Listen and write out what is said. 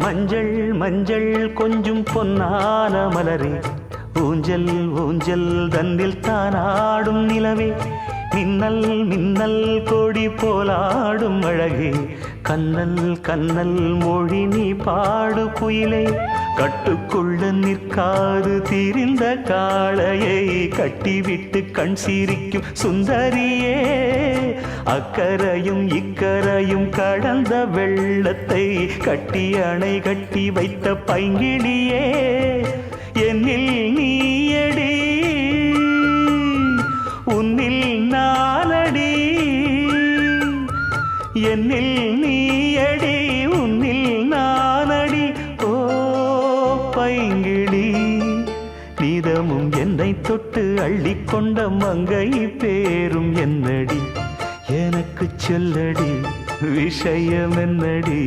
மஞ்சள் மஞ்சள் கொஞ்சம் பொன்னான மலரே, ஊஞ்சல் ஊஞ்சல் தன்னில் தானாடும் நிலவே, மின்னல் மின்னல் கொடி போலாடும் அழகே, கண்ணல் கண்ணல் மொழி நீ பாடு குயிலே, கட்டுக்குள்ள நிற்காது தீரிந்த காளையை கட்டிவிட்டு கண் சிரிக்கும் சுந்தரியே, அக்கரையும் இக்கரையும் கடந்த வெள்ளத்தை கட்டி அணை கட்டி வைத்த பைங்கிளியே, என்னில் நீயடி உன்னில் நானடி, என்னில் நீயடி உன்னில் நானடி. ஓ பைங்கிளி, நீதமும் என்னை தொட்டு அள்ளிக்கொண்ட மங்கை பேரும் என்னடி, எனக்கு சொல்லடி விஷயம் என்னடி.